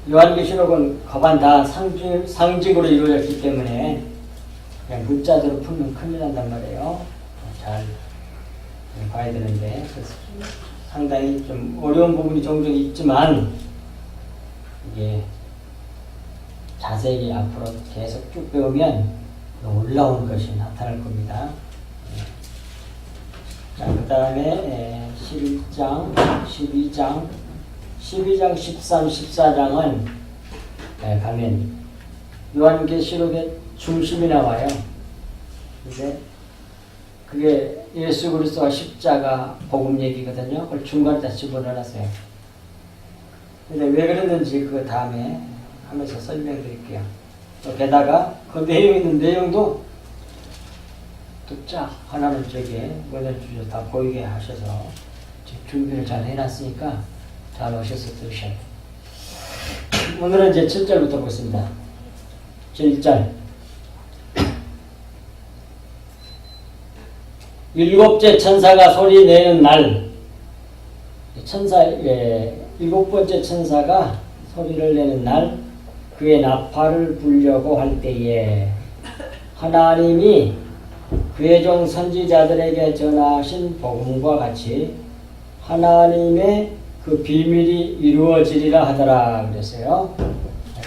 요한계시록은 거반 다 상징으로 이루어졌기 때문에 그냥 문자대로 풀면 큰일 난단 말이에요. 잘 봐야 되는데 상당히 좀 어려운 부분이 종종 있지만 이게 자세히 앞으로 계속 쭉 배우면 올라오는 것이 나타날 겁니다. 자, 그 다음에 11장, 12장, 13, 14장은 가면 요한계시록의 중심이 나와요. 근데 그게 예수 그리스도와 십자가 복음 얘기거든요. 그걸 중간에 집어넣어놨어요. 근데 왜 그랬는지 그 다음에 하면서 설명드릴게요. 또 게다가 그 내용에 있는 내용도 또 쫙 하나는 저게 원래 주셔서 다 보이게 하셔서 지금 준비를 잘 해놨으니까 잘 오셔서 들으셔야 돼요. 오늘은 이제 7절부터 보겠습니다. 7절. 일곱째 천사가 소리 내는 날, 일곱 번째 천사가 소리를 내는 날, 그의 나팔을 불려고 할 때에 하나님이 그의 종 선지자들에게 전하신 복음과 같이 하나님의 그 비밀이 이루어지리라 하더라 그랬어요.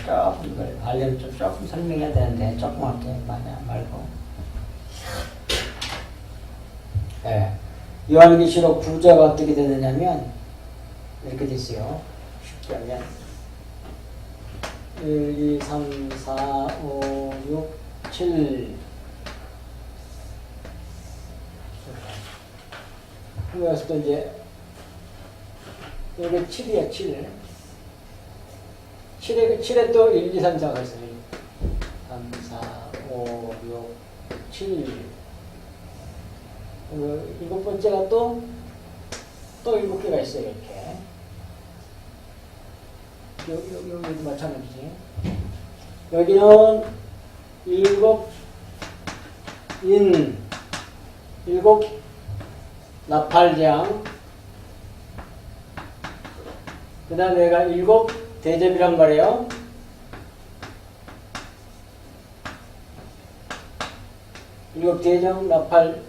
조금 이걸 하려면 조금 설명해야 되는데 조그맣게 많이 말고. 네. 요한계시록 구조가 어떻게 되느냐면 이렇게 돼 있어요. 쉽게 하면 1, 2, 3, 4, 5, 6, 7 여기서 또 이제 여기 7이야 7 7에 또 1, 2, 3, 4가 있어요. 3, 4, 5, 6, 7 일곱 번째가 또 7개가 있어요. 이렇게 여기도 마찬가지지. 여기는 일곱 나팔장, 그 다음에 얘가 7 대접이란 말이에요. 일곱 대접 나팔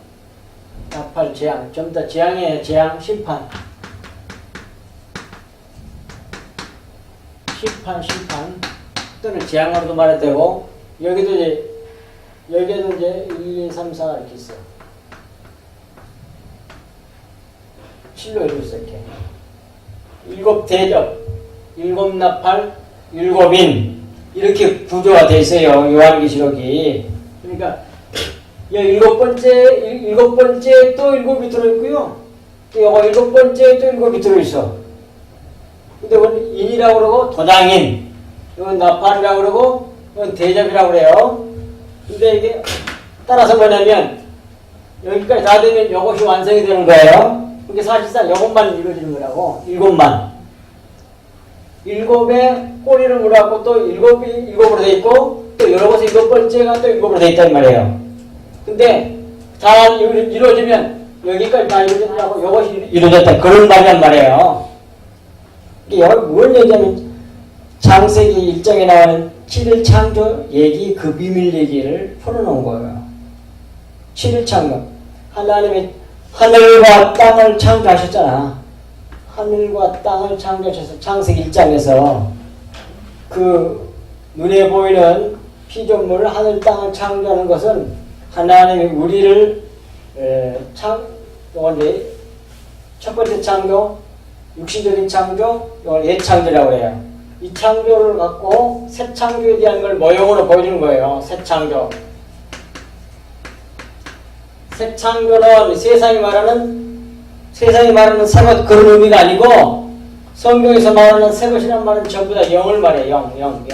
재앙, 좀 더 재앙이에요. 재앙, 심판 또는 재앙으로도 말해도 되고, 여기도 이제 1, 2, 3, 4 이렇게 있어요. 7로 이루고 있어요. 이렇게 7 대접, 7 나팔, 7인 이렇게 구조가 되어 있어요. 요한계시록이. 그러니까 일곱 번째 또 7이 들어있고요. 또 요거 7번째 또 7이 들어있어. 근데 이건 인이라고 그러고 도장인, 이건 나팔이라고 그러고 이건 대접이라고 그래요. 근데 이게 따라서 뭐냐면 여기까지 다 되면 이것이 완성이 되는 거예요. 그게 사실상 이것만 이루어지는 거라고. 7만. 7에 꼬리를 물어갖고 또 7이 7으로 돼 있고 또 여러 곳에 7번째가 또 7으로 돼 있단 말이에요. 근데 다 이루어지면 여기까지 다 이루어진다고 이것이 이루어졌다. 그런 말이란 말이에요. 이게 뭘 얘기하면 창세기 1장에 나오는 7일 창조 얘기, 그 비밀 얘기를 풀어놓은 거예요. 7일 창조. 하나님이 하늘과 땅을 창조하셨잖아. 하늘과 땅을 창조하셔서 창세기 1장에서 그 눈에 보이는 피조물 하늘 땅을 창조하는 것은 하나님이 우리를 첫 번째 창조, 육신적인 창조, 이걸 예창조라고 해요. 이 창조를 갖고 새 창조에 대한 걸 모형으로 보여주는 거예요. 새 창조. 새 창조는 세상이 말하는 새 것, 그런 의미가 아니고 성경에서 말하는 새 것이란 말은 전부 다 영을 말해요. 영.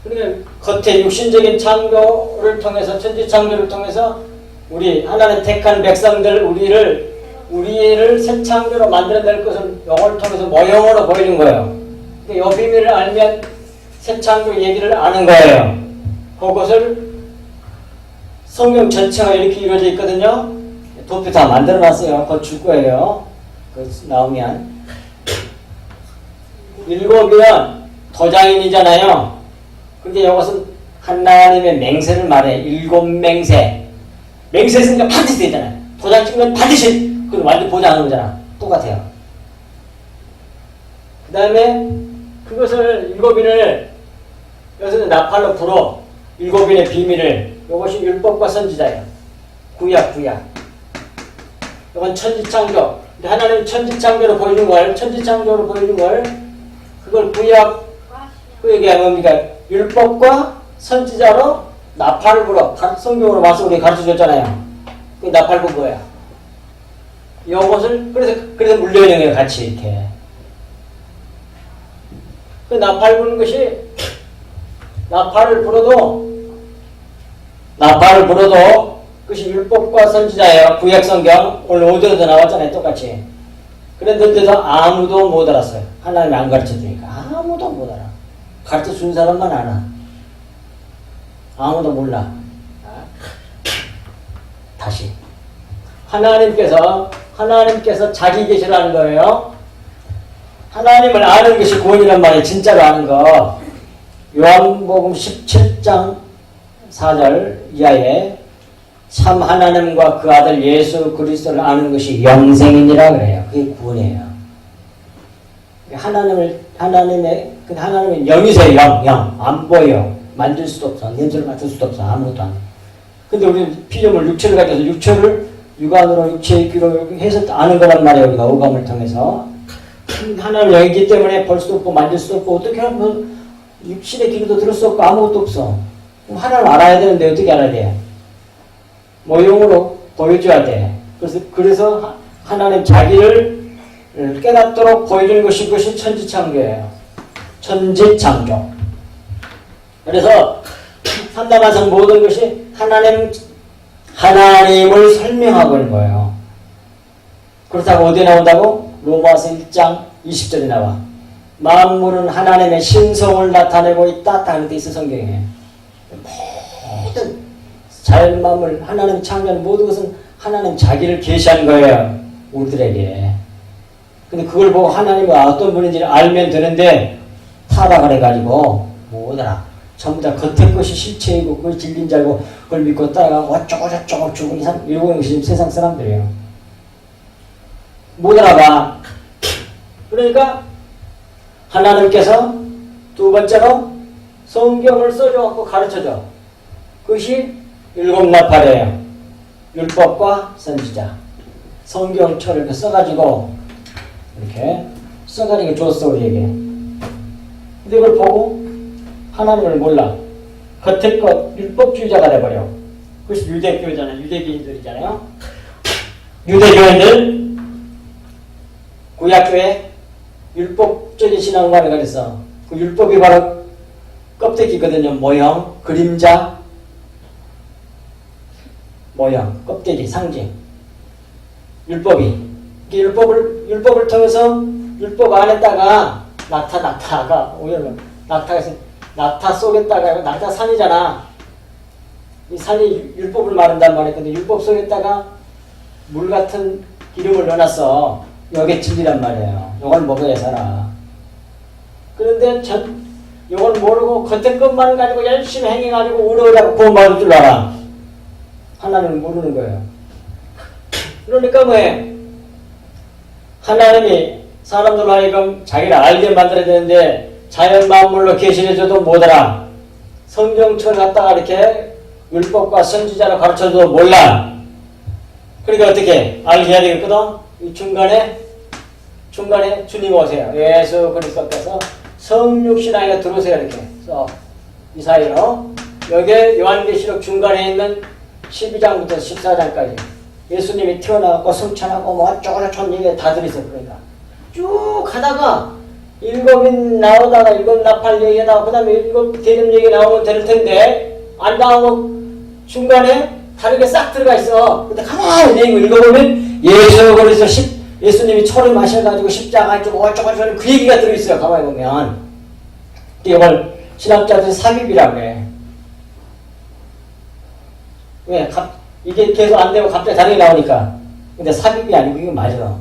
그러니까 겉에 육신적인 창조를 통해서, 천지 창조를 통해서 우리 하나님 택한 백성들, 우리를 새 창조로 만들어낼 것을 영을 통해서 모형으로 보이는 거예요. 이 비밀을 알면 새 창조 얘기를 아는 거예요. 그것을 성경 전체가 이렇게 이루어져 있거든요. 도표 다 만들어놨어요. 곧 줄 거예요. 그 나오면 일곱이면 도장인이잖아요. 근데 이것은 하나님의 맹세를 말해. 일곱 맹세. 맹세 쓰니까 반드시 되잖아요. 도장 찍으면 반드시, 그건 완전 보장하는 거잖아. 똑같아요. 그 다음에 그것을 일곱인을 여기서는 나팔로 불어. 일곱인의 비밀을. 이것이 율법과 선지자예요. 구약. 이건 천지창조. 하나님 천지창조로 보여준 걸, 천지창조로 보여준 걸, 그걸 구약, 그 얘기가 뭡니까? 율법과 선지자로 나팔을 불어. 성경으로 와서 우리 가르쳐 줬잖아요. 그 나팔 분 거야. 이것을, 그래서 물려있는 거예요, 같이 이렇게. 그 나팔 부는 것이, 나팔을 불어도 그것이 율법과 선지자예요. 구약 성경 오늘 5절에도 나왔잖아요. 똑같이. 그런데도 아무도 못 알았어요. 하나님이 안 가르쳐주니까 아무도 못 알아. 가르쳐준 사람만 알아. 아무도 몰라. 다시 하나님께서 자기 계시를 하는 거예요. 하나님을 아는 것이 구원이란 말이에요. 진짜로 아는 거. 요한복음 17장 4절 이하에 참 하나님과 그 아들 예수 그리스도를 아는 것이 영생이니라 그래요. 그게 구원이에요. 하나님의 영이세요. 영. 안 보여. 만질 수도 없어. 냄새를 맡을 수도 없어. 아무것도 안 해. 근데 우리는 피조물 육체를 가져서 육체를 육안으로 육체의 귀로 해서 아는 거란 말이에요. 우리가 오감을 통해서. 하나님 영이기 때문에 볼 수도 없고 만질 수도 없고 어떻게 하면 육신의 귀로도 들을 수 없고 아무것도 없어. 그럼 하나님 알아야 되는데 어떻게 알아야 돼요? 모형으로 보여줘야 돼. 그래서 하나님 자기를 깨닫도록 보여주는 것이 그것이 천지창조예요. 천지창조. 그래서 삼다만상 모든 것이 하나님을 설명하고 있는 거예요. 그렇다고 어디에 나온다고? 로마서 1장 20절에 나와. 만물은 하나님의 신성을 나타내고 있다. 다른 데 있어 성경에. 모든 자연 만물, 하나님 창조한 모든 것은 하나님 자기를 계시한 거예요. 우리들에게. 근데 그걸 보고 하나님이 어떤 분인지를 알면 되는데 타락을 해가지고 못 알아. 전부 다 겉에 것이 실체이고 그걸 진리인 줄 알고 그걸 믿고 따라가고 어쩌고저쩌고 죽은 이상 이러고 있는 세상 사람들이에요. 못 알아봐. 그러니까 하나님께서 두 번째로 성경을 써줘갖고 가르쳐줘. 그것이 일곱 나팔이에요. 율법과 선지자. 성경처럼 이렇게 써가지고 이렇게 써가지고 줬어 우리에게. 근데 이걸 보고 하나님을 몰라. 겉에 것 율법주의자가 돼버려. 그것이 유대교잖아요. 유대교인들이잖아요. 유대교인들 구약교회 율법적인 신앙관을 가졌어. 그 율법이 바로 껍데기거든요. 모형, 그림자, 모형, 껍데기, 상징. 율법이. 율법을 통해서 율법 안에다가 낙타가 오히려 낙타가 있으면 낙타 속에다가 낙타 산이잖아. 이 산이 율법을 말한단 말이야. 근데 율법 속에다가 물 같은 기름을 넣어놨어. 이게 진리란 말이에요. 이걸 먹어야 살아. 그런데 이걸 모르고 겉에 것만 가지고 열심히 행해가지고 우러러다가 구원받을 줄 알아. 하나님은 모르는 거예요. 그러니까 뭐해? 하나님이 사람들 하여금 자기를 알게 만들어야 되는데 자연 만물로 계시해줘도 못 알아. 성경처럼 갖다가 이렇게 율법과 선지자로 가르쳐줘도 몰라. 그러니까 어떻게 알게 해야 되겠거든? 이 중간에 주님 오세요. 예수 그리스도께서 성육신 안에 들어오세요. 이렇게. 이 사이로 여기에 요한계시록 중간에 있는 12장부터 14장까지 예수님이 태어나고 성찬하고 뭐 어쩌고저쩌고 얘기 다 들어있어요. 그러니까 쭉 가다가 일곱인 나오다가 일곱 나팔 얘기가 나오고 그 다음에 일곱 대접 얘기 나오면 될 텐데 안 나오고 중간에 다르게 싹 들어가 있어. 근데 가만히 읽어보면 예수 그리스도 예수님이 초를 마셔가지고 십자가 좀 어쩌고저쩌고 그 얘기가 들어있어요. 가만히 보면. 이걸 신학자들이 삽입이라고 해. 왜? 이게 계속 안 되고 갑자기 다르게 나오니까. 근데 삽입이 아니고 이거 맞아.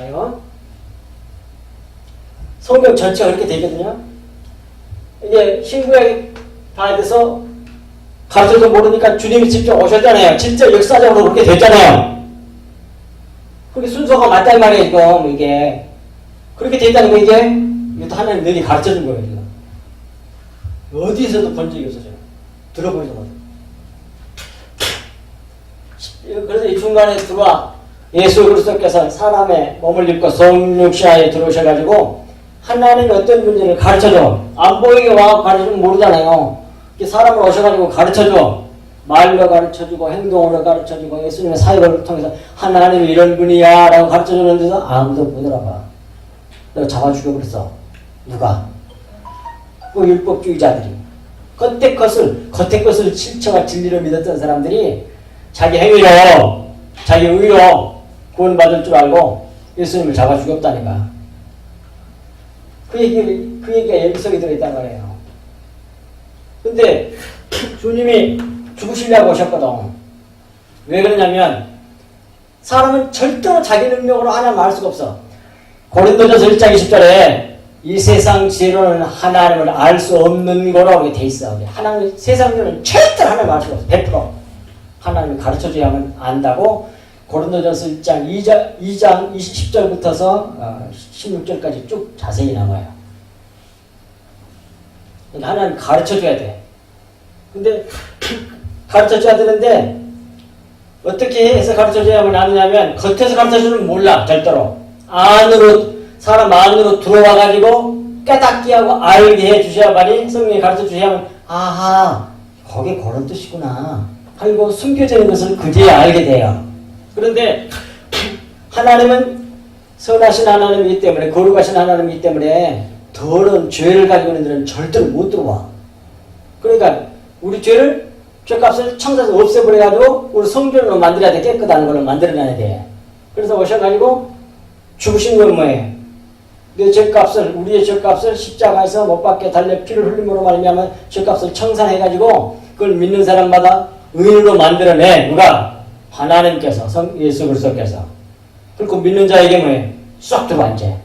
이거 성경 전체가 그렇게 되어 있거든요. 이게 신구약에 다 돼서 가르쳐도 모르니까 주님이 직접 오셨잖아요. 진짜 역사적으로 그렇게 됐잖아요. 그게 순서가 맞다 이 말이에요. 지금 이게 그렇게 돼 있다는 거 이게 이것도 하나님 너희 가르쳐준 거예요. 지금. 어디에서도 본 적이 없어요. 들어보지도 못해요. 그래서 이 중간에 들어와 예수 그리스도께서 사람의 몸을 입고 성육신하에 들어오셔가지고 하나님이 어떤 문제를 가르쳐줘. 안 보이게 와 가르치면 모르잖아요. 사람을 오셔가지고 가르쳐줘. 말로 가르쳐주고 행동으로 가르쳐주고 예수님의 사역을 통해서 하나님이 이런 분이야 라고 가르쳐주는데도 아무도 못 알아봐. 내가 잡아 죽여버렸어. 누가? 그 율법주의자들이. 겉의 것을 실체와 진리로 믿었던 사람들이 자기 행위로 자기 의로 구원받을 줄 알고 예수님을 잡아 죽였다니까. 그 얘기가 여기 속에 들어있단 말이에요. 근데 주님이 죽으시려고 오셨거든. 왜 그러냐면 사람은 절대로 자기 능력으로 하나님 알 수가 없어. 고린도전서 1장 20절에 이 세상 지혜로는 하나님을 알 수 없는 거라고 돼 있어. 하나님 세상 지혜로는 절대로 하나님을 알 수가 없어. 100%. 하나님을 가르쳐줘야만 안다고 고린도전서 1장 2장 10절부터서 16절까지 쭉 자세히 나와요. 하나님 가르쳐줘야 돼. 근데 가르쳐줘야 되는데 어떻게 해서 가르쳐줘야만 아느냐면 겉에서 가르쳐주는 몰라 절대로. 안으로 사람 안으로 들어와가지고 깨닫게 하고 알게 해주셔야만이 성령이 가르쳐주셔야만 아하 거기 그런 뜻이구나 하고 숨겨져 있는 것을 그제야 알게 돼요. 그런데 하나님은 선하신 하나님이기 때문에 거룩하신 하나님이기 때문에 더러운 죄를 가지고 있는 들은 절대로 못 들어와. 그러니까 우리 죄값을 청사에서 없애버려가지고 우리 성전으로 만들어야 돼. 깨끗한 걸로 만들어놔야 돼. 그래서 오셔가지고 죽으신 건 뭐예요? 우리의 죄값을 십자가에서 못 박게 달려 피를 흘림으로 말미암아 죄값을 청산해가지고 그걸 믿는 사람마다 의인으로 만들어내. 누가? 하나님께서 예수 그리스도께서. 그리고 믿는 자에게 뭐예요? 쏙 들어와 이제.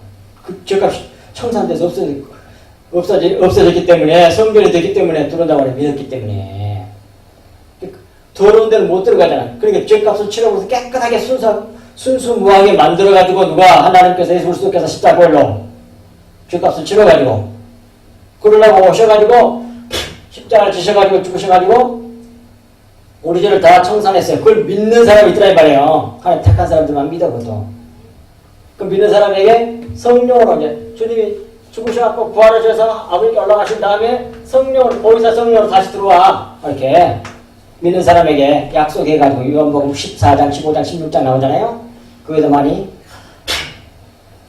그 죄값이 청산돼서 없어졌기 때문에 성결이 되기 때문에 들어온다고 믿었기 때문에 더러운 데는 못 들어가잖아. 그러니까 죄값을 치러서 깨끗하게 순수무하게 만들어가지고 누가 하나님께서 예수 그리스도께서 십자가로 죄값을 치러가지고 그러려고 오셔가지고 십자가를 지셔가지고 죽으셔가지고 우리 죄를 다 청산했어요. 그걸 믿는 사람이 있더라 이 말이에요. 하나님 택한 사람들만 믿어거든. 그 믿는 사람에게 성령으로 이제 주님이 죽으셔갖고 부활하셔서 아버지께 올라가신 다음에 성령으로 보이사 성령으로 다시 들어와 이렇게 믿는 사람에게 약속해가지고 요한복음 14장 15장 16장 나오잖아요. 그에도 많이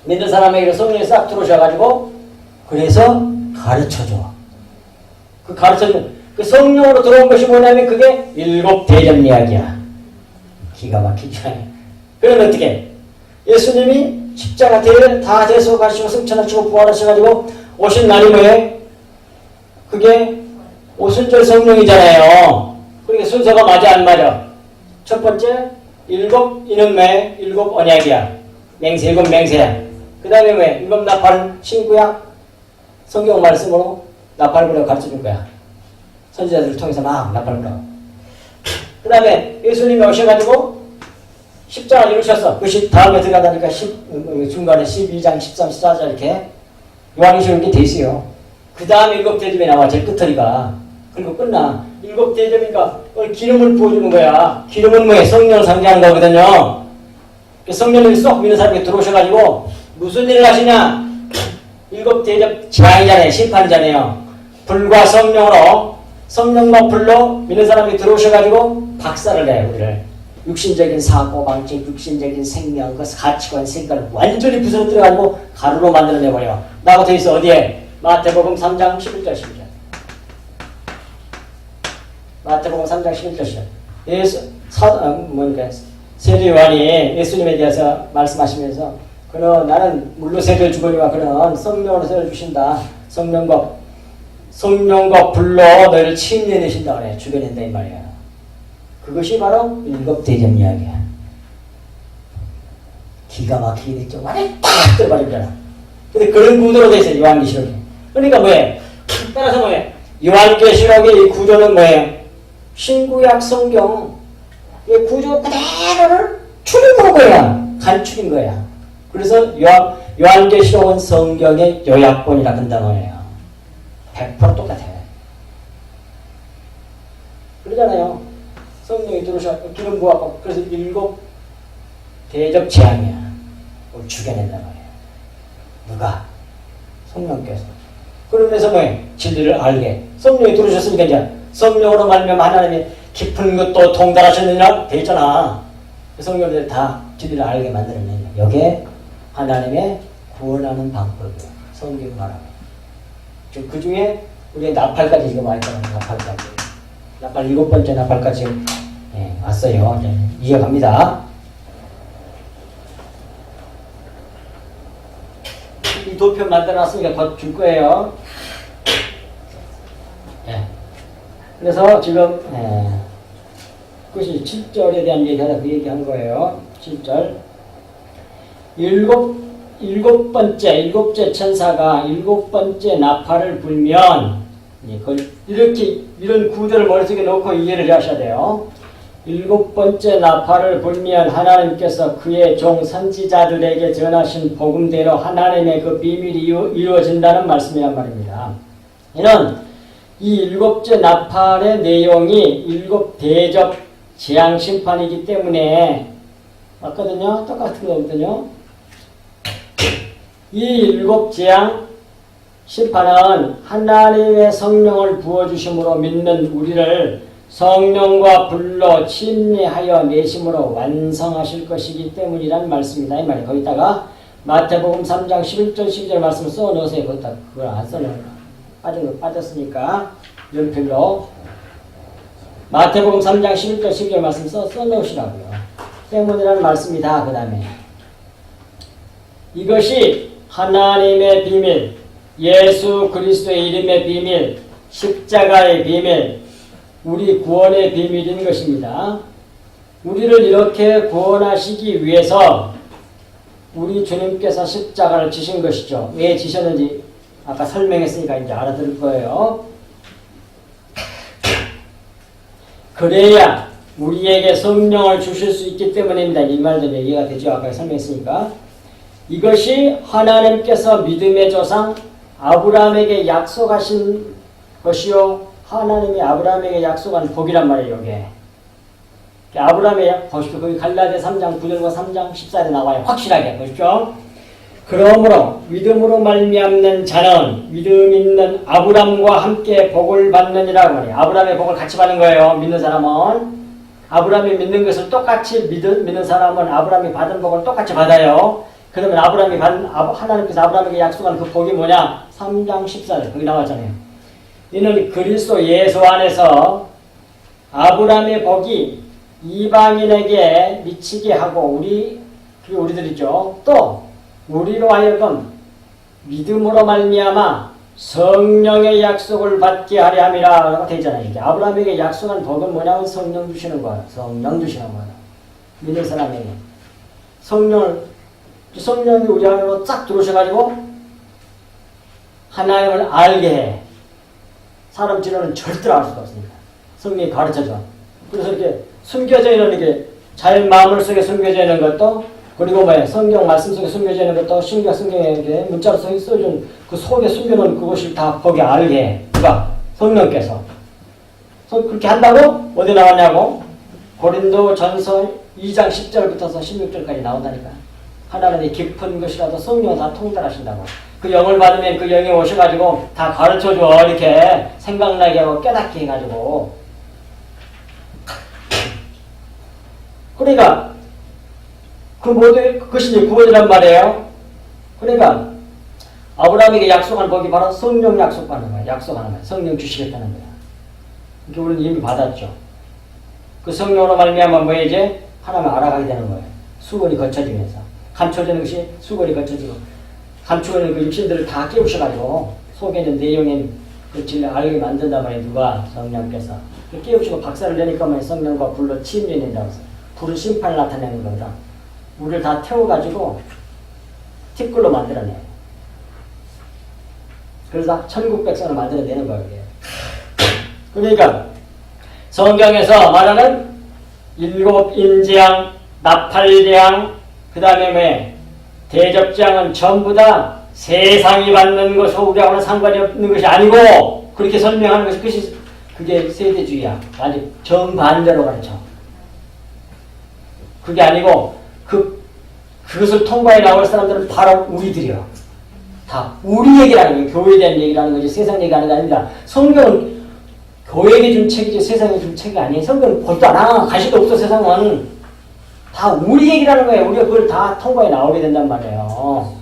믿는 사람에게 성령이 싹 들어오셔가지고 그래서 가르쳐줘. 그 가르쳐주는 그 성령으로 들어온 것이 뭐냐면 그게 일곱 대접 이야기야. 기가 막히죠. 그러면 어떻게? 예수님이 십자가 대를 다 대속하시고 승천하시고 부활하셔가지고 오신 날이 뭐예요? 그게 오순절 성령이잖아요. 그러니까 순서가 맞아 안 맞아? 첫 번째 일곱 이는 왜? 일곱 언약이야. 맹세 일곱 맹세야. 그 다음에 왜? 일곱 나팔 신구야. 성경 말씀으로 나팔 불어 가르쳐줄 거야. 선지자들을 통해서 막 나팔 불어. 그 다음에 예수님이 오셔가지고 십자가를 이루셨어. 그것이 다음에 들어가다니까 중간에 12장 13, 14절 이렇게 요한계시록 이렇게 돼 있어요. 그 다음에 일곱 대접이 나와. 제일 끝터리가. 그리고 끝나. 일곱 대접이니까 기름을 부어주는 거야. 기름은 뭐예요? 성령을 상징하는 거거든요. 성령님이 쏙 믿는 사람에게 들어오셔가지고 무슨 일을 하시냐? 일곱 대접 재앙이잖아요. 심판이잖아요. 불과 성령으로 성령과 불로 믿는 사람이 들어오셔가지고 박살을 내요. 우리를. 육신적인 사고방식, 육신적인 생명, 그 가치관, 생각을 완전히 부서뜨려가지고 가루로 만들어내버려. 나고 돼 있어. 어디에? 마태복음 3장 11절 12절. 마태복음 3장 11절. 세례 요한이 예수님에 대해서 말씀하시면서 그는 나는 물로 세례를 주거니와 그는 성령으로 세례를 주신다. 성령과 불로 너희를 침례내신다 그래. 죽여낸다 이 말이야. 그것이 바로 일곱 대접 이야기야. 기가 막히게 됐죠. 완전히 딱 들어버리잖아. 근데 그런 구조로 돼 있어요. 요한계시록이. 그러니까 뭐예요? 따라서 뭐예요? 요한계시록의 이 구조는 뭐예요? 신구약 성경 이 구조 그대로를 추린 거야. 간추린 거야. 그래서 요한계시록은 성경의 요약본이라 한다는 거예요. 100% 똑같아요. 그러잖아요. 성령이 들어오셔 기름 부어갖고 그래서 7 대접 재앙이야. 그걸 죽여낸단 말이에요. 누가? 성령께서. 그러면서 뭐예요? 진리를 알게. 성령이 들어오셨으니까 이제 성령으로 말미암아 하나님이 깊은 것도 통달하셨느냐? 돼 있잖아. 성령들 다 진리를 알게 만들어내는 여기에 하나님의 구원하는 방법이에요. 성경 말하면. 지금 그 중에 우리의 나팔까지 지금 와 있잖아요. 나팔까지. 나팔 7번째 나팔까지 왔어요. 이제 이어갑니다. 이 도표 만들어놨으니까 곧 줄 거예요. 그래서 지금 그것이 7절에 대한 얘기하다 그 얘기한 거예요. 7절. 일곱째 천사가 7번째 나팔을 불면 이렇게 이런 구조를 머릿속에 놓고 이해를 하셔야 돼요. 7번째 나팔을 불면 하나님께서 그의 종 선지자들에게 전하신 복음대로 하나님의 그 비밀이 이루어진다는 말씀이란 말입니다. 이는 이 7째 나팔의 내용이 7 대접 재앙 심판이기 때문에 맞거든요. 똑같은 거거든요. 이 7 재앙 심판은 하나님의 성령을 부어주심으로 믿는 우리를 성령과 불로 침례하여 내심으로 완성하실 것이기 때문이란 말씀이다. 이 말이에요. 거기다가 마태복음 3장 11절 12절 말씀을 써놓으세요. 거기다 그걸 안 써놓으면 빠졌으니까 연필로 마태복음 3장 11절 12절 말씀 써놓으시라고요. 때문이라는 말씀이다. 그 다음에 이것이 하나님의 비밀, 예수 그리스도의 이름의 비밀, 십자가의 비밀, 우리 구원의 비밀인 것입니다. 우리를 이렇게 구원하시기 위해서 우리 주님께서 십자가를 지신 것이죠. 왜 지셨는지 아까 설명했으니까 이제 알아들을 거예요. 그래야 우리에게 성령을 주실 수 있기 때문입니다. 이 말도 이해가 되죠. 아까 설명했으니까. 이것이 하나님께서 믿음의 조상 아브라함에게 약속하신 것이요. 하나님이 아브라함에게 약속한 복이란 말이에요. 이게. 아브라함의 보십시오. 거기 갈라디아 3장 9절과 3장 14절에 나와요. 확실하게 보십시오. 그러므로 믿음으로 말미암는 자는 믿음 있는 아브라함과 함께 복을 받느니라 말이에요. 아브라함의 복을 같이 받는 거예요. 믿는 사람은. 아브라함이 믿는 것을 똑같이 믿는 사람은 아브라함이 받은 복을 똑같이 받아요. 그러면 하나님께서 아브라함에게 약속한 그 복이 뭐냐? 3장 14절 거기 나왔잖아요. 이는 그리스도 예수 안에서 아브라함의 복이 이방인에게 미치게 하고 우리들이죠. 또 우리로 하여금 믿음으로 말미암아 성령의 약속을 받게 하려 함이라 되어 있잖아요. 이게 아브라함에게 약속한 복은 뭐냐면 성령 주시는 거예요. 성령 주시는 거예요. 믿는 사람에게 성령이 우리 안으로 쫙 들어오셔가지고 하나님을 알게 해. 사람 지로는 절대로 알 수가 없으니까. 성령이 가르쳐줘. 그래서 이렇게 숨겨져 있는 게 자연 마음을 속에 숨겨져 있는 것도 그리고 성경 말씀 속에 숨겨져 있는 것도 성경에 문자로 써준 그 속에 숨겨놓은 그것을 다 거기 알게 해. 누가? 성령께서. 그렇게 한다고? 어디 나왔냐고? 고린도 전서 2장 10절부터서 16절까지 나온다니까. 하나님의 깊은 것이라도 성령을 다 통달하신다고. 그 영을 받으면 그 영이 오셔가지고 다 가르쳐줘. 이렇게 생각나게 하고 깨닫게 해가지고. 그러니까 그 모든 그것이 구원이란 말이에요. 그러니까 아브라함에게 약속한 복이 바로 성령 약속하는 거야. 약속하는 거야. 성령 주시겠다는 거야. 이게 우리는 이미 받았죠. 그 성령으로 말미암아 뭐 이제 하나님을 알아가게 되는 거예요. 수건이 거쳐지면서 감춰지는 것이 수건이 거쳐지고 감추는 그 육신들을 다 깨우셔가지고 속에 있는 내용인 그 진리를 알게 만든단 말이에요. 누가? 성령께서. 깨우시고 박살을 내니까 성령과 불로 침례낸다고 해서 불은 심판을 나타내는 거다. 우리를 다 태워가지고 티끌로 만들어내요. 그래서 천국 백성을 만들어내는 거예요. 그러니까 성경에서 말하는 일곱 인재양, 나팔대양, 그 다음에 대접장은 전부 다 세상이 받는 것과 우리하고는 상관이 없는 것이 아니고 그렇게 설명하는 것이 그게 세대주의야. 아니 정반대로 가르쳐. 그게 아니고 그것을 통과해 나올 사람들은 바로 우리들이요. 다 우리 얘기라는 거예요. 교회에 대한 얘기라는 거지 세상 얘기하는 게 아닙니다. 성경은 교회에게 준 책이지 세상에 준 책이 아니에요. 성경은 볼도 안 하. 가시도 없어 세상은. 다 우리 얘기라는 거예요. 우리가 그걸 다 통과해 나오게 된단 말이에요.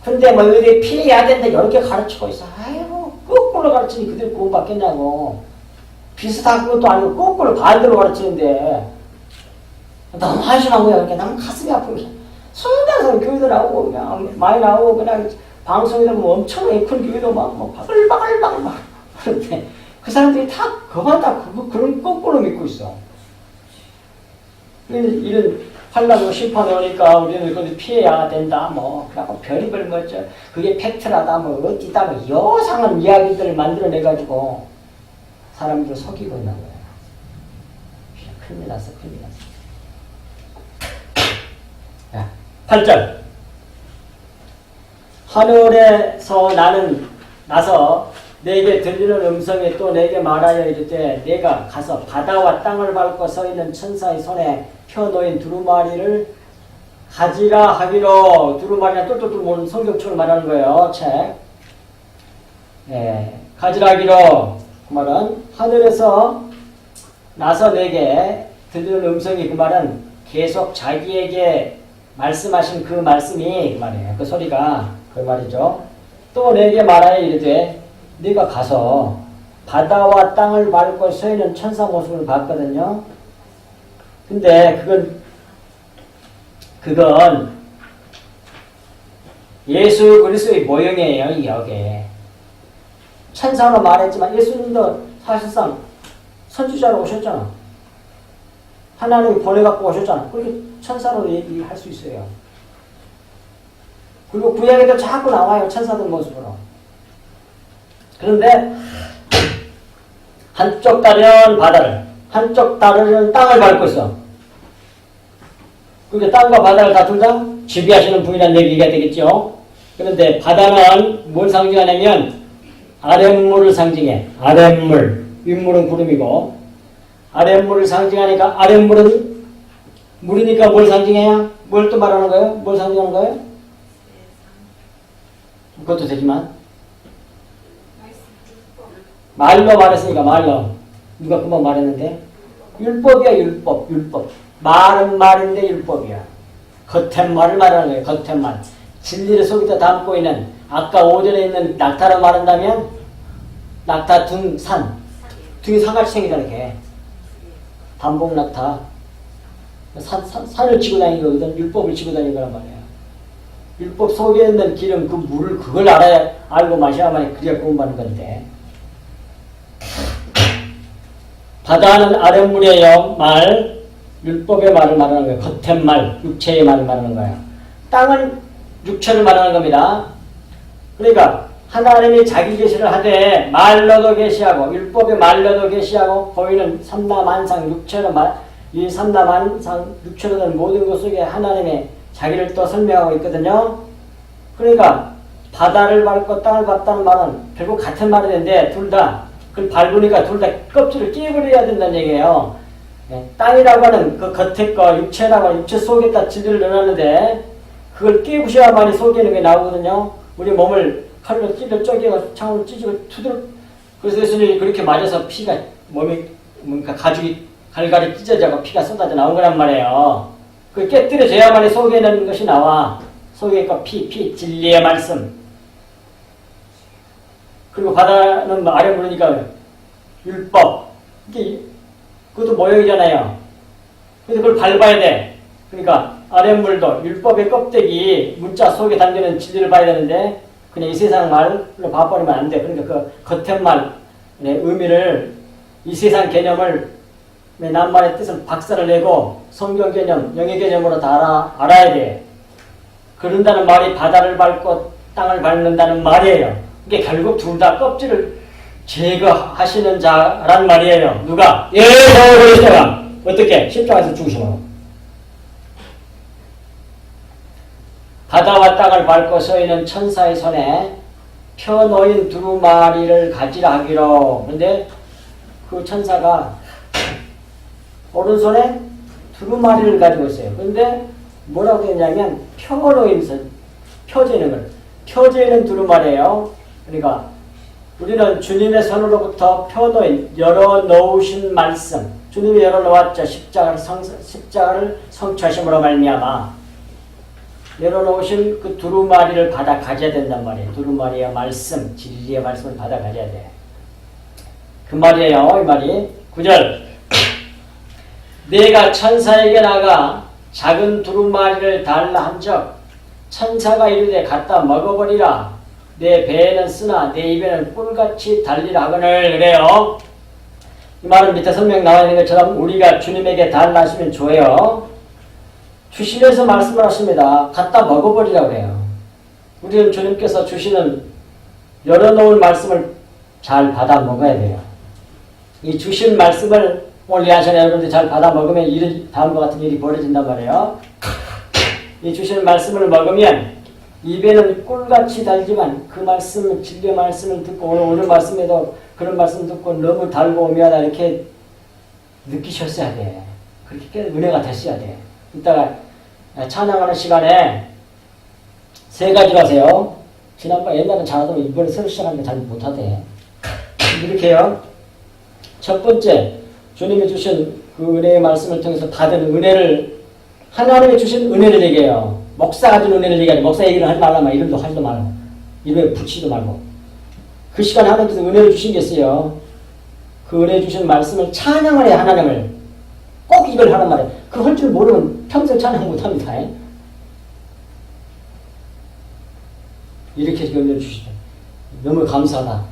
근데 뭐 어디 피해야 된다 이렇게 가르치고 있어. 아이고 거꾸로 가르치니 그들 구원 받겠냐고. 비슷한 것도 아니고 거꾸로 반대로 가르치는데 너무 한심한 거야. 그러니까 나는 가슴이 아프고 순간적으로 교회도 나오고 그냥 많이 나오고 그냥 방송에도 뭐 엄청나게 큰 교회도 막 바글바글 막 그런데 그 사람들이 다 그만 다 그런 거꾸로 믿고 있어. 이런 환란과 심판이 오니까 우리는 그걸 피해야 된다 뭐 그래갖고 별의별 뭐죠 그게 팩트라다 뭐 어디다 뭐 요상한 이야기들을 만들어내가지고 사람들을 속이고 있는 거예요. 큰일 났어 큰일 났어. 8절 하늘에서 나서 내게 들리는 음성이 또 내게 말하여 이르되 내가 가서 바다와 땅을 밟고 서 있는 천사의 손에 펴놓인 두루마리를 가지라 하기로. 두루마리가 똘똘똘 모는 성경처럼 말하는 거예요. 책. 가지라 하기로. 그 말은 하늘에서 나서 내게 들리는 음성이 그 말은 계속 자기에게 말씀하신 그 말씀이 그 말이에요. 그 소리가 그 말이죠. 또 내게 말하여 이르되 네가 가서 바다와 땅을 밟고 서 있는 천사 모습을 봤거든요. 근데 그건 예수 그리스도의 모형이에요. 이게 천사로 말했지만 예수님도 사실상 선지자로 오셨잖아. 하나님이 보내갖고 오셨잖아. 그렇게 천사로 얘기할 수 있어요. 그리고 구약에도 자꾸 나와요. 천사들 모습으로. 그런데 한쪽 다리는 바다를, 한쪽 다리는 땅을 밟고 있어. 그러니까 땅과 바다를 다 둘 다 지배하시는 분이라는 얘기가 되겠죠. 그런데 바다는 뭘 상징하냐면 아랫물을 상징해. 아랫물. 윗물은 구름이고 아랫물을 상징하니까 아랫물은 물이니까 뭘 상징해야? 뭘 또 말하는 거예요? 뭘 상징하는 거예요? 그것도 되지만 말로 말했으니까 말로. 누가 금방 말했는데 율법이야 율법. 말은 말인데 율법이야. 겉텄말을 말하는 거예요. 겉텄말. 진리를 속에다 담고 있는 아까 오전에 있는 낙타로 말한다면 낙타 둥산. 둥이 산같이 생기다 이렇게. 단봉낙타. 산을 치고 다니는 거거든. 율법을 치고 다니는 거란 말이야. 율법 속에 있는 기름 그 물을 그걸 알고 마셔야만 그래야 구원받는 건데. 바다는 아랫물이에요. 말, 율법의 말을 말하는 거예요. 겉텄말, 육체의 말을 말하는 거예요. 땅은 육체를 말하는 겁니다. 그러니까 하나님이 자기 계시를 하되 말로도 계시하고 율법의 말로도 계시하고 보이는 삼라만상 육체로 이 삼라만상 육체로 된 모든 것 속에 하나님의 자기를 또 설명하고 있거든요. 그러니까 바다를 밟고 땅을 밟다는 말은 결국 같은 말이 되는데 둘 다 그걸 밟으니까 둘 다 껍질을 깨버려야 된다는 얘기예요. 땅이라고 하는 그 겉에 거 육체라고 하는 육체 속에다 진리를 넣어놨는데 그걸 깨부셔야만이 속에 있는 게 나오거든요. 우리 몸을 칼로 찔러 쪼개고 창으로 찢고 투드러 그래서 예수님이 그렇게 맞아서 피가 몸이 뭔가 가죽이 갈갈이 찢어져서 피가 쏟아져 나온 거란 말이에요. 그 깨뜨려져야만이 속에 있는 것이 나와. 속에 있고 피 진리의 말씀. 그리고 바다는 아래 물으니까 율법. 이게 그것도 모형이잖아요. 그래서 그걸 밟아야 돼. 그러니까 아랫물도 율법의 껍데기 문자 속에 담기는 진리를 봐야 되는데 그냥 이 세상 말로 봐버리면 안 돼. 그러니까 그 겉텄말의 의미를 이 세상 개념을 낱말의 뜻을 박살을 내고 성경 개념, 영의 개념으로 다 알아야 돼. 그런다는 말이 바다를 밟고 땅을 밟는다는 말이에요. 이게 결국 둘 다 껍질을 제거하시는 자란 말이에요. 누가? 예수 그리스도가 어떻게? 십자가에서 죽으시면 바다와 땅을 밟고 서 있는 천사의 손에 펴놓인 두루마리를 가지라 하기로. 그런데 그 천사가 오른손에 두루마리를 가지고 있어요. 그런데 뭐라고 했냐면 펴놓이면서 펴져 있는 걸. 펴져 있는 두루마리예요. 그러니까 우리는 주님의 손으로부터 펴놓인 열어놓으신 말씀, 주님이 열어놓았죠. 십자가를 성취하심으로 말미암아 열어놓으신 그 두루마리를 받아 가져야 된단 말이에요. 두루마리의 말씀, 진리의 말씀을 받아 가져야 돼. 그 말이에요. 이 말이 9절 내가 천사에게 나가 작은 두루마리를 달라 한적 천사가 이르되 갖다 먹어버리라. 내 배에는 쓰나 내 입에는 꿀같이 달리라 하거늘. 그래요. 이 말은 밑에 설명 나와 있는 것처럼 우리가 주님에게 달라 하시면 줘요. 주시면서 말씀을 하십니다. 갖다 먹어버리라고 그래요. 우리는 주님께서 주시는 열어놓은 말씀을 잘 받아 먹어야 돼요. 이 주신 말씀을 오늘 예하시는 여러분들이 잘 받아 먹으면 다음과 같은 일이 벌어진단 말이에요. 이 주시는 말씀을 먹으면 입에는 꿀같이 달지만 그 말씀, 진리의 말씀을 듣고 오늘 말씀에도 그런 말씀 듣고 너무 달고 오미하다 이렇게 느끼셨어야 돼. 그렇게 은혜가 됐어야 돼. 이따가 찬양하는 시간에 세 가지로 하세요. 지난번 옛날엔 잘하다가 이번에 새로 시작하는 게 잘 못하대. 이렇게 해요. 첫 번째, 주님이 주신 그 은혜의 말씀을 통해서 받은 은혜를, 하나님이 주신 은혜를 얘기해요. 목사가 준 은혜를 얘기하지. 목사 얘기를 하지 말라면 이름도 하지도 말고 이름에 붙이지도 말고. 그 시간에 하나님께서 은혜를 주신 게 있어요. 그 은혜 주신 말씀을 찬양을 해. 하나님을 꼭 이걸 하란 말이에요. 그 할 줄 모르면 평생 찬양 못합니다. 이렇게 은혜를 주시죠. 너무 감사하다.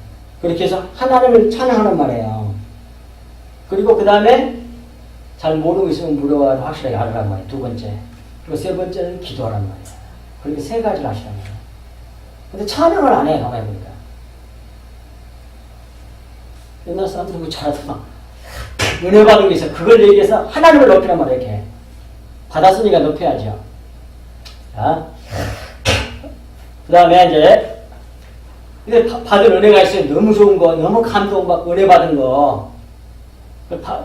그렇게 해서 하나님을 찬양하는 말이에요. 그리고 그 다음에 잘 모르고 있으면 물어봐도 확실하게 하라는 말이에요. 두 번째. 그리고 세 번째는 기도하란 말이에요. 그렇게 세 가지를 하시란 말이에요. 근데 찬양을 안 해요. 가만히 보니까. 옛날 사람들이 뭐 잘하더만. 은혜 받은 게 있어. 그걸 얘기해서 하나님을 높이란 말이에요. 이렇게. 받았으니까 높여야죠. 자. 그 다음에 이제 받은 은혜가 있어요. 너무 좋은 거, 너무 감동받고 은혜 받은 거.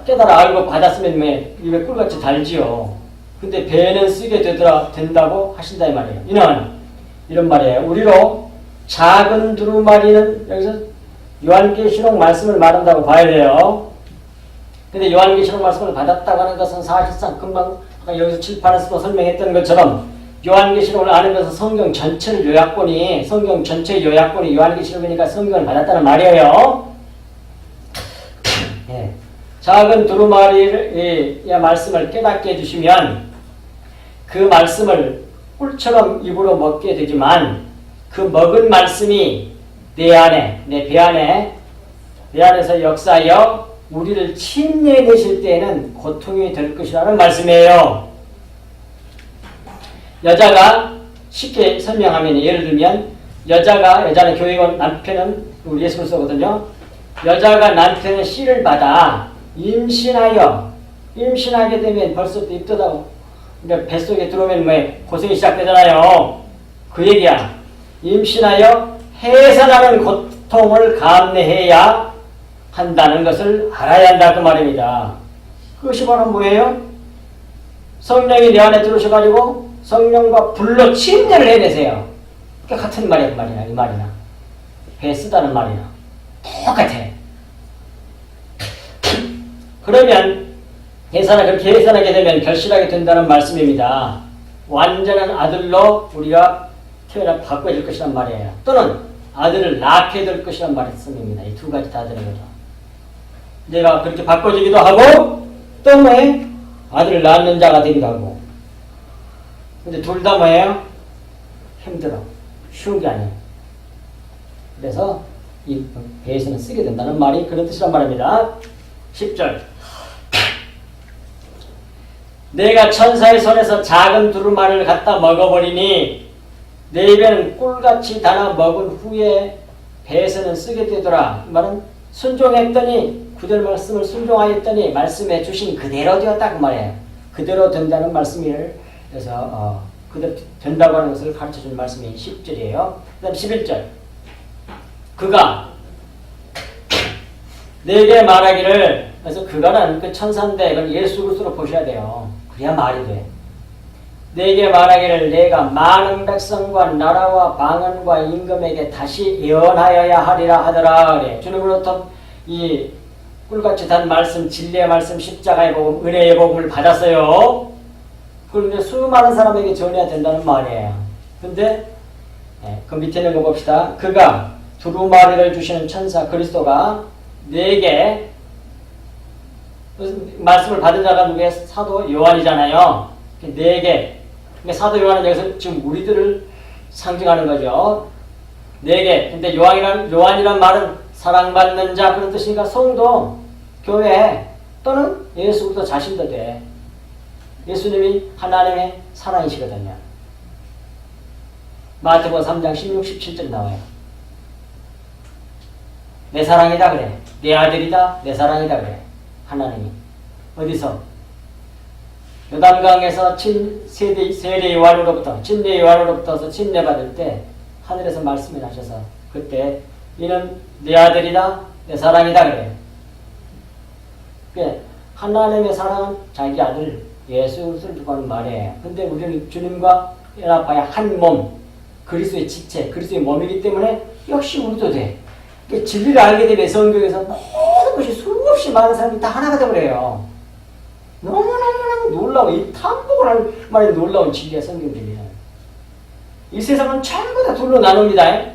깨달아 알고 받았으면 입에 꿀같이 달지요. 근데 배는 쓰게 된다고 하신다 이 말이에요. 이런 말이에요. 우리로 작은 두루마리는 여기서 요한계시록 말씀을 말한다고 봐야 돼요. 근데 요한계시록 말씀을 받았다고 하는 것은 사실상 금방 여기서 칠판에서도 설명했던 것처럼 요한계시록을 아는 성경 전체의 요약본이 요한계시록이니까 성경을 받았다는 말이에요. 네. 작은 두루마리의 말씀을 깨닫게 해주시면 그 말씀을 꿀처럼 입으로 먹게 되지만 그 먹은 말씀이 내 안에, 내 배 안에서 역사하여 우리를 침례해내실 때에는 고통이 될 것이라는 말씀이에요. 여자가 쉽게 설명하면 예를 들면 여자는 교회원 남편은 우리 예수 그리스도거든요. 여자가 남편의 씨를 받아 임신하게 되면 벌써부터 입덧하고 뱃속에 들어오면 고생이 시작되잖아요. 그 얘기야. 임신하여 해산하는 고통을 감내해야 한다는 것을 알아야 한다 그 말입니다. 그것이 바로 뭐예요? 성령이 내 안에 들어오셔가지고 성령과 불로 침례를 해내세요. 그러니까 같은 말이야 그 말이나 이 말이나 배 쓰다는 말이나 똑같아. 그러면 그렇게 해산하게 되면 결실하게 된다는 말씀입니다. 완전한 아들로 우리가 태어나 바꿔질 것이란 말이에요. 또는 아들을 낳게 될 것이란 말씀입니다. 이 두 가지 다 되는 거죠. 내가 그렇게 바꿔지기도 하고 또 뭐예요? 아들을 낳는 자가 되기도 하고. 근데 둘 다 뭐예요? 힘들어. 쉬운 게 아니에요. 그래서 이 배에서는 쓰게 된다는 말이 그런 뜻이란 말입니다. 10절 내가 천사의 손에서 작은 두루마리를 갖다 먹어버리니 내 입에는 꿀같이 달아 먹은 후에 배에서는 쓰게 되더라. 이 말은 순종했더니 구절 말씀을 순종하였더니 말씀해 주신 그대로 되었다 그 말이에요. 그대로 된다는 말씀을 그래서 그대로 된다고 하는 것을 가르쳐준 말씀이 10절이에요. 그 다음 11절 그가 내게 말하기를 그래서 그가는 그 천사인데 이건 예수 그리스도로 보셔야 돼요. 그래야 말이 돼. 내게 말하기를 내가 많은 백성과 나라와 방언과 임금에게 다시 예언하여야 하리라 하더라. 그래. 주님으로부터 이 꿀같이 단 말씀, 진리의 말씀, 십자가의 복음, 은혜의 복음을 받았어요. 그걸 이제 수많은 사람에게 전해야 된다는 말이에요. 근데 그 밑에 있는 거 봅시다. 그가 두루마리를 주시는 천사 그리스도가 내게 말씀을 받은 자가 누구의 사도 요한이잖아요. 내게 사도 요한은 여기서 지금 우리들을 상징하는 거죠. 내게 근데 요한이란 말은 사랑받는 자 그런 뜻이니까 성도, 교회 또는 예수 그리스도 자신도 돼. 예수님이 하나님의 사랑이시거든요. 마태복음 3장 16, 17절 나와요. 내 사랑이다 그래. 내 아들이다. 내 사랑이다 그래. 하나님이. 어디서? 요단강에서 세례 요한으로부터 침례 요한으로부터 침례받을 때 하늘에서 말씀이 나셔서 그때 이는 내 아들이다. 내 사랑이다 그래. 그래. 하나님의 사랑은 자기 아들 예수 그리스도를 두고 하는 말이에요. 근데 우리는 주님과 연합하여 한 몸, 그리스도의 지체, 그리스도의 몸이기 때문에 역시 우리도 돼. 진리를 알게 되면 성경에서 모든 것이 수없이 많은 사람이 다 하나가 되버려요. 너무너무 놀라워. 이 탐복을 할 말에 놀라운 진리야, 성경 진리는. 이 세상은 전부 다 둘로 나눕니다.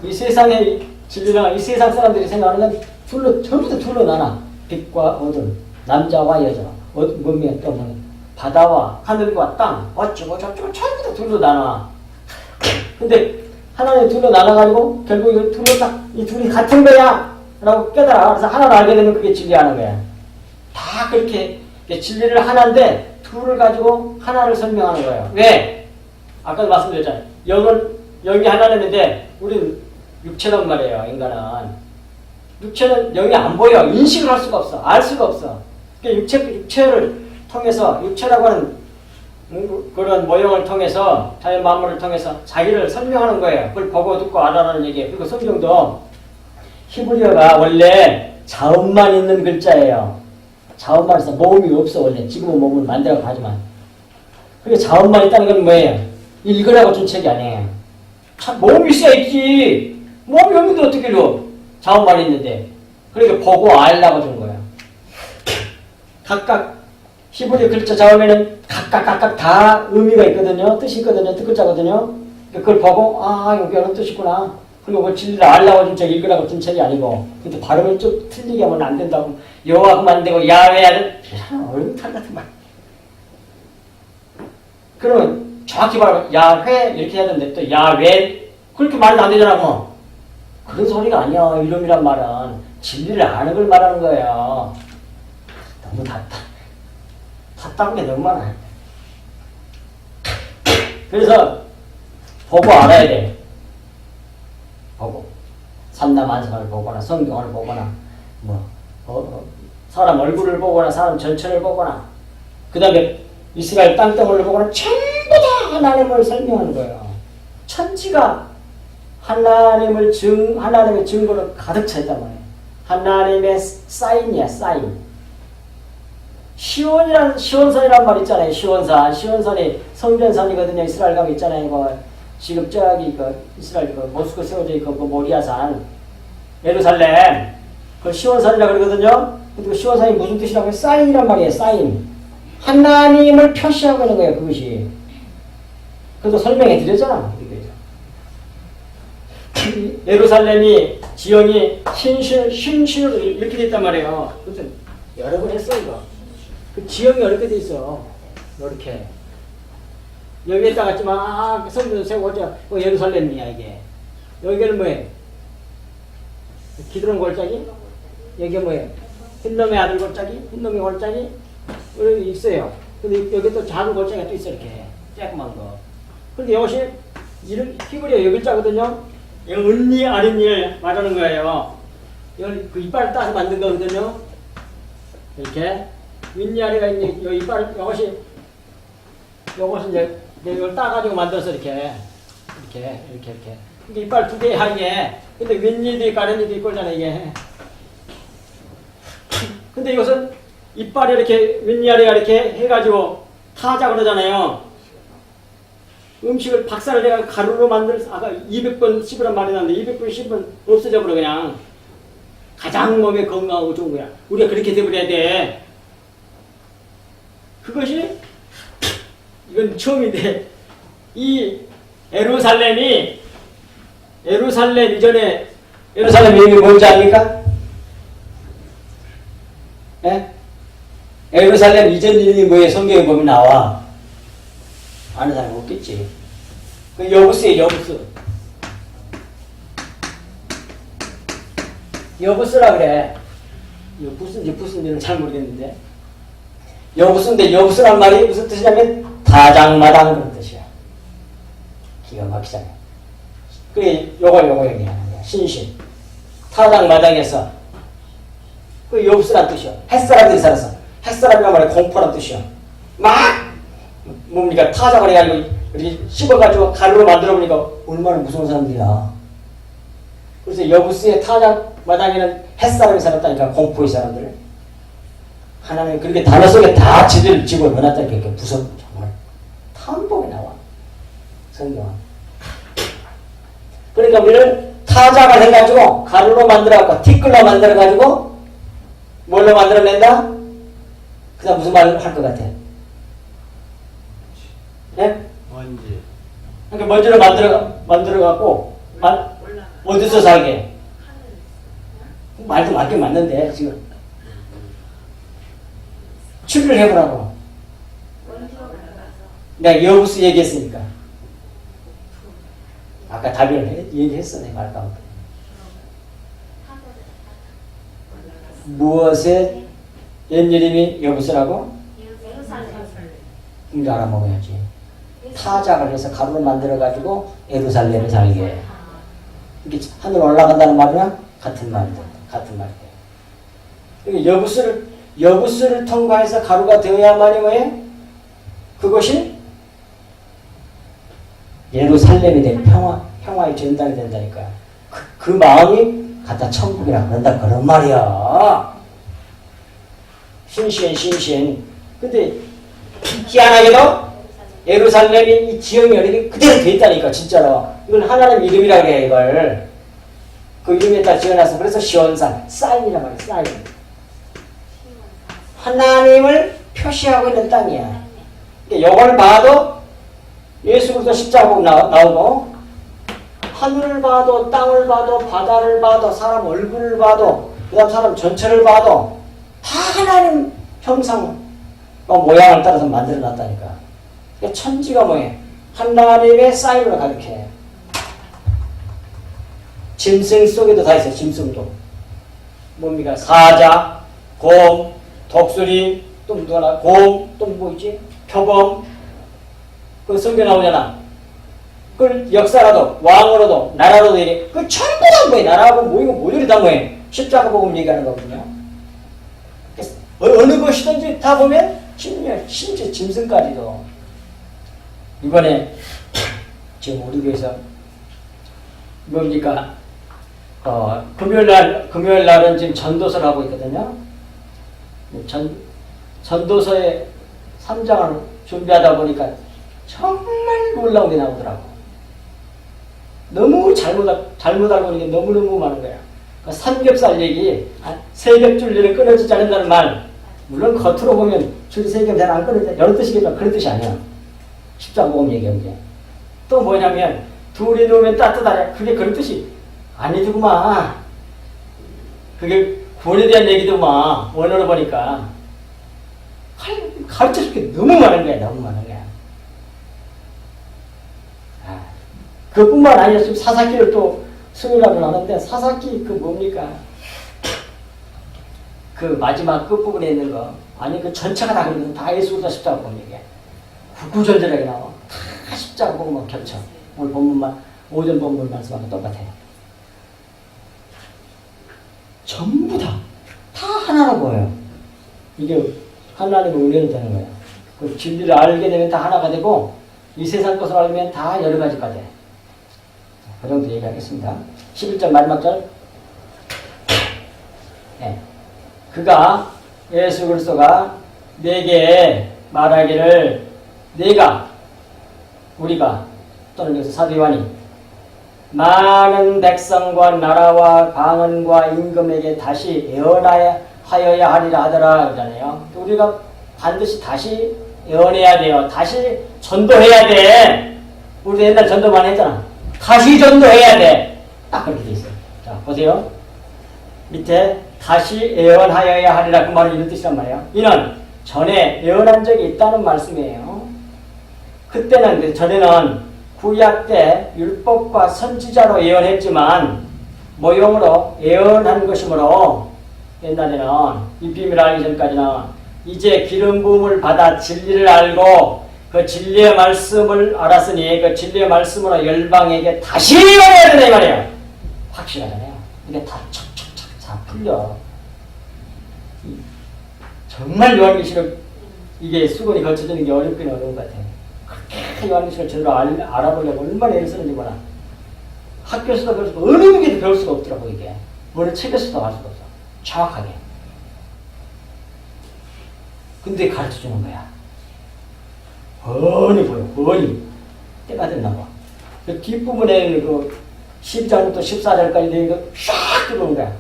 이 세상의 진리나 이 세상 사람들이 생각하는 건 전부 다 둘로 나눠. 빛과 어둠, 남자와 여자, 문명 때문에 바다와 하늘과 땅, 어쩌고 저쩌고 전부 다 둘로 나눠. 근데 하나님 둘로 나눠가지고 결국 이 둘로 딱 이 둘이 같은 거야 라고 깨달아. 그래서 하나를 알게 되면 그게 진리하는 거야. 다 그렇게 진리를 하나인데 둘을 가지고 하나를 설명하는 거예요. 왜? 아까도 말씀드렸잖아요. 영이 하나님인데 우리는 육체란 말이에요. 인간은 육체는 영이 안 보여. 인식을 할 수가 없어. 알 수가 없어. 그러니까 육체를 통해서 육체라고 하는 그런 모형을 통해서 자연 만물을 통해서 자기를 설명하는 거예요. 그걸 보고 듣고 알아라는 얘기예요. 그리고 성경도 히브리어가 원래 자음만 있는 글자예요. 자음만 있어. 모음이 없어 원래. 지금은 모음을 만들어가고 하지만. 그게 자음만 있다는 건 뭐예요? 읽으라고 준 책이 아니에요. 참 모음이 있어야 있지. 모음이 없는데 어떻게 읽어? 자음만 있는데. 그러니까 보고 알라고 준 거예요. 각각 히브리 글자 자음에는 각각 다 의미가 있거든요. 뜻이 있거든요. 뜻글자거든요. 그걸 보고 여기 이런 뜻이구나. 그리고 그 진리를 알라고 준 책, 읽으라고 준 책이 아니고 근데 발음을 좀 틀리게 하면 안 된다고 여호와 하면 안 되고 야훼 하는 얼음탈 같은 말. 그러면 정확히 말하면 야훼 이렇게 해야 되는데 또 야훼 그렇게 말도 안 되잖아. 뭐. 그런 소리가 아니야. 이름이란 말은 진리를 아는 걸 말하는 거예요. 너무 답답한 게 너무 많아요. 그래서 보고 알아야 돼. 보고 삼라만상을 보거나 성경을 보거나 사람 얼굴을 보거나 사람 전체를 보거나 그 다음에 이스라엘 땅덩어리를 보거나 전부 다 하나님을 설명하는 거예요. 천지가 하나님의 증거로 가득 차 있단 말이에요. 하나님의 사인이야, 사인. 시온산이란 말 있잖아요. 시온산이 성전산이거든요. 이스라엘 가면 있잖아요. 이거 지금 저기 이스라엘 모스크 세워져 있고 그 모리아산, 예루살렘, 그 시온산이라 그러거든요. 근데 그 시온산이 무슨 뜻이라고 해요? 사인이란 말이에요. 사인. 하나님을 표시하고 있는 거예요. 그것이. 그래서 설명해 드렸잖아. 예루살렘이 지형이 흰실로 이렇게 됐단 말이에요. 그래서 여러 번 했어 이거. 그 지형이 이렇게 돼 있어. 이렇게. 여기에다가 막 성전 세우고 예루살렘이야 이게. 여기는 뭐예요? 기드론 골짜기? 여기 뭐예요? 흰놈의 아들 골짜기? 흰놈의 골짜기? 여기 있어요. 근데 여기 또 작은 골짜기가 또 있어 이렇게. 조그만 거. 근데 이것이 히브리어 여글자거든요. 이거 은니 아랫니를 말하는 거예요. 이걸 그 이빨을 따서 만든 거거든요. 이렇게 윗니 아래가 있는 이 이빨 이것이 이제 이걸 따가지고 만들어서 이렇게. 근데 이빨 두 개 하게. 근데 윗니도 있고 아랫니도 있고 그러잖아 이게. 근데 이것은 이빨이 이렇게 윗니 아래가 이렇게 해가지고 타자 그러잖아요. 음식을 박살을 내가 가루로 아까 200번 씹으란 말이 나는데 200번 씹으면 없어져 버려 그냥. 가장 몸에 건강하고 좋은 거야. 우리가 그렇게 돼버려야 돼. 그것이 이건 처음인데 이 예루살렘 이전에 예루살렘 이름이 뭔지 압니까? 예? 예루살렘 이전 이름이 뭐예요? 성경에 보면 나와. 아는 사람 없겠지. 그 여부스예요, 여부스. 여부스라 그래. 부스인지는 잘 모르겠는데. 여부스인데 여부스란 말이 무슨 뜻이냐면 다장마당 그런 뜻이야. 기가 막히잖아요. 그게 요걸 얘기하는 거야. 신신. 타장마당에서 그 여부스란 뜻이야. 햇사람들이 살았어. 햇사람이란 말이 공포란 뜻이야. 막 뭡니까 타작을 해가지고 이렇게 씹어가지고 가루로 만들어보니까 얼마나 무서운 사람들이야. 그래서 여부스의 타작마당에는 햇사람이 살았다니까 공포의 사람들. 하나님 그렇게 단어 속에 다 지들 집어넣어놨다니까 이렇게 무서운 정말 탐복에 나와 성경은. 그러니까 우리는 타작을 해가지고 가루로 만들어갖고 티끌로 만들어가지고 뭘로 만들어낸다? 그 다음 무슨 말을 할 것 같아? 예? 먼지. 그러니까 먼지로 만들어갖고 어디서 살게? 말도 맞긴 맞는데 지금 추리를 해보라고. 내가 여부스 얘기했으니까. 아까 답변을 얘기했어 내 말 가운데. 무엇의 옛이름이 여부스라고? 이제 알아먹어야지. 타작을 해서 가루를 만들어가지고 예루살렘에 살게 해. 이게 하늘 올라간다는 말이랑 같은 말이다. 같은 말이에요. 여부스를 통과해서 가루가 되어야만이 뭐예요? 그것이 예루살렘이 된 평화의 전당이 된다니까. 그 마음이 갖다 천국이라 그런다 그런 말이야. 신시엔. 근데 희한하게도 예루살렘이 이 지형이 이렇게 그대로 돼 있다니까 진짜로. 이걸 하나님 이름이라 그래 이걸. 그 이름에다 지어놔서 그래서 시온산 사인이란 말이야. 사인. 하나님을 표시하고 있는 땅이야. 이걸 봐도 예수 그리스도 십자가복 나오고 하늘을 봐도 땅을 봐도 바다를 봐도 사람 얼굴을 봐도 그 다음 사람 전체를 봐도 다 하나님 형상 모양을 따라서 만들어놨다니까. 천지가 뭐해? 하나님의 사인으로 가득해. 짐승 속에도 다 있어요. 짐승도. 뭡니까? 사자, 곰, 독수리, 또 누구나 곰, 또 뭐 있지? 표범. 그 성경 나오잖아. 그걸 역사라도 왕으로도 나라로도 이래. 그 전부 다 뭐해? 나라하고 모이고 모조리 다 뭐해? 십자가 복음 얘기하는 거거든요. 어느 것이든지 다 보면 심지어 짐승까지도. 이번에 지금 우리 교회에서 뭡니까? 금요일 날은 지금 전도서를 하고 있거든요. 전도서의 3장을 준비하다 보니까 정말 놀라운 게 나오더라고. 너무 잘못 알고 있는 게 너무너무 많은 거야. 그러니까 삼겹살 얘기, 세겹 줄리를 끊어지지 않는다는 말, 물론 겉으로 보면 줄이 세겹 잘 안 끊어져, 여러 뜻이겠지만 그런 뜻이 아니야. 십자복음 얘기한 게. 또 뭐냐면, 둘이 누우면 따뜻하래. 그게 그런 뜻이 아니더구만. 그게 구원에 대한 얘기더구만. 원어로 보니까. 가르쳐줄 게 너무 많은 거야, 너무 많은 거야. 그뿐만 아니라 지금 사사기를 또 수요일날 하는데, 사사기 그 뭡니까? 그 마지막 끝부분에 있는 거. 아니, 그 전체가 다 그러거든. 다 예수 그리스도 십자가 보면 이게. 구구절절하게 나와. 다 십자가 보고만 겹쳐. 오늘 본문만. 오전 본문 말씀하고 똑같아요. 전부 다 하나로 보여요. 이게 하나님의 은혜로 되는 거예요. 그 진리를 알게 되면 다 하나가 되고 이 세상 것을 알면 다 여러 가지가 돼. 그 정도 얘기하겠습니다. 11절 마지막 절. 네. 그가 예수 그리스도가 내게 말하기를 우리가 또는 여기서 사도 요한이 많은 백성과 나라와 방언과 임금에게 다시 예언하여야 하리라 하더라 그러잖아요. 우리가 반드시 다시 예언해야 돼요. 다시 전도해야 돼. 우리 옛날 전도 많이 했잖아. 다시 전도해야 돼. 딱 그렇게 돼 있어요. 자, 보세요. 밑에 다시 예언하여야 하리라 그 말은 이런 뜻이란 말이에요. 이는 전에 예언한 적이 있다는 말씀이에요. 그때는 전에는 구약 때 율법과 선지자로 예언했지만 모형으로 예언한 것이므로 옛날에는 이 비밀을 알기 전까지는 이제 기름 부음을 받아 진리를 알고 그 진리의 말씀을 알았으니 그 진리의 말씀으로 열방에게 다시 예언해야 된다 이 말이에요. 확실하잖아요. 이게 다 척척척 다 풀려. 정말 요한계시록 이게 수건이 걸쳐지는 게 어렵긴 어려운 것 같아요. 그렇게 요한계시록을 제대로 알아보려고 얼마나 애를 쓰는지 몰라. 학교에서도 배울 수가 어느 무기도 배울 수가 없더라고 이게. 어느 책에서도 알 수가 없어. 정확하게. 근데 가르쳐주는 거야. 뻔히 보여. 뻔히. 때가 됐나 봐. 그 뒷부분에 그 12장부터 14절까지 되는 거 쫙 들어오는 거야.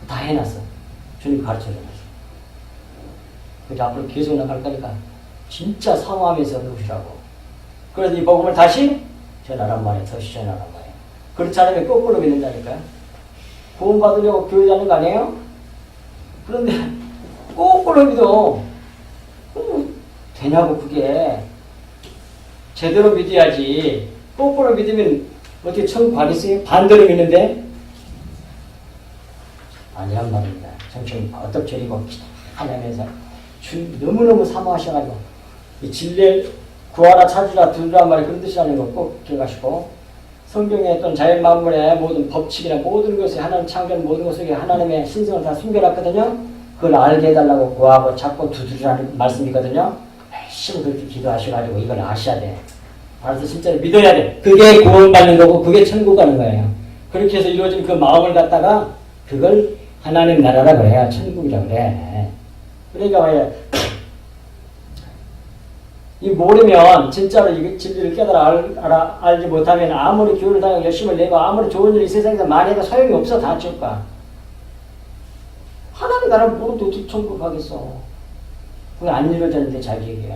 다 해놨어. 주님 가르쳐줘서. 그래서 앞으로 계속 나갈 거니까 진짜 사모하면서 누구시라고. 그래서 이 복음을 다시 전하란 말이에요. 다시 전하란 말이에요. 그렇지 않으면 거꾸로 믿는다니까요. 구원 받으려고 교회 다니는 거 아니에요? 그런데 거꾸로 믿어. 되냐고 그게. 제대로 믿어야지. 거꾸로 믿으면 어떻게 천국 가겠어요? 반대로 믿는데? 아니란 말입니다. 정신 어떻게 저리고 하냐면서 너무너무 사모하셔가지고 이 진리를 구하라 찾으라 두드란 말이 그런 뜻이라는 거 꼭 기억하시고 성경에 또는 자연 만물의 모든 법칙이나 모든 것에 하나님 창조한 모든 것 속에 하나님의 신성을 다 숨겨놨거든요. 그걸 알게 해달라고 구하고 찾고 두드리라는 말씀이거든요. 열심히 그렇게 기도하셔가지고 이걸 아셔야 돼. 알아서 진짜로 믿어야 돼. 그게 구원받는 거고 그게 천국 가는 거예요. 그렇게 해서 이루어진 그 마음을 갖다가 그걸 하나님 나라라 그래야 천국이라고 그래. 그러니까 왜 이 모르면 진짜로 이 진리를 깨달아 알지 못하면 아무리 교훈을 당하고 열심을 내고 아무리 좋은 일이 세상에서 많이 해도 소용이 없어. 다 줄까. 하나님 나라를 모르도 어떻게 천국 가겠어. 그게 안 이루어졌는데 자기에게.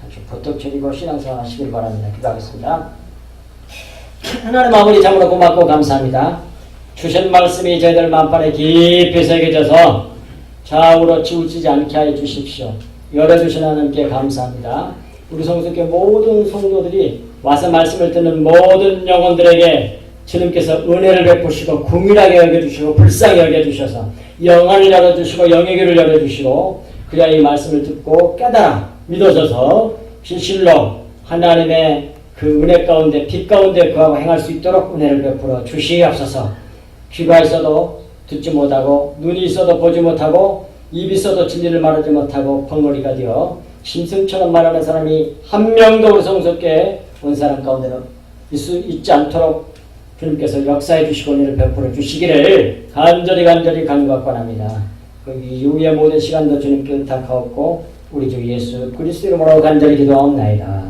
잠시 부탁 드리고 신앙생활 하시길 바랍니다. 기도하겠습니다. 하나님 아버지 참으로 고맙고 감사합니다. 주신 말씀이 저희들 만판에 깊이 새겨져서 좌우로 치우치지 않게 하여 주십시오. 열어주신 하나님께 감사합니다. 우리 성수교회 모든 성도들이 와서 말씀을 듣는 모든 영혼들에게 주님께서 은혜를 베푸시고 궁일하게 여겨주시고 불쌍히 여겨주셔서 영안을 열어주시고 영의 귀를 열어주시고 그래야 이 말씀을 듣고 깨달아 믿어져서 진실로 하나님의 그 은혜 가운데 빛 가운데 거하고 행할 수 있도록 은혜를 베풀어 주시옵소서. 귀가 있어도 듣지 못하고 눈이 있어도 보지 못하고 입이 있어도 진리를 말하지 못하고 벙어리가 되어 심승처럼 말하는 사람이 한 명도 우리 성석교에 온 사람 가운데는 있지 않도록 주님께서 역사해 주시고 은혜를 베풀어 주시기를 간절히 간구합니다. 그 이후의 모든 시간도 주님께 의탁하옵고 우리 주 예수 그리스도 이름으로 간절히 기도하옵나이다.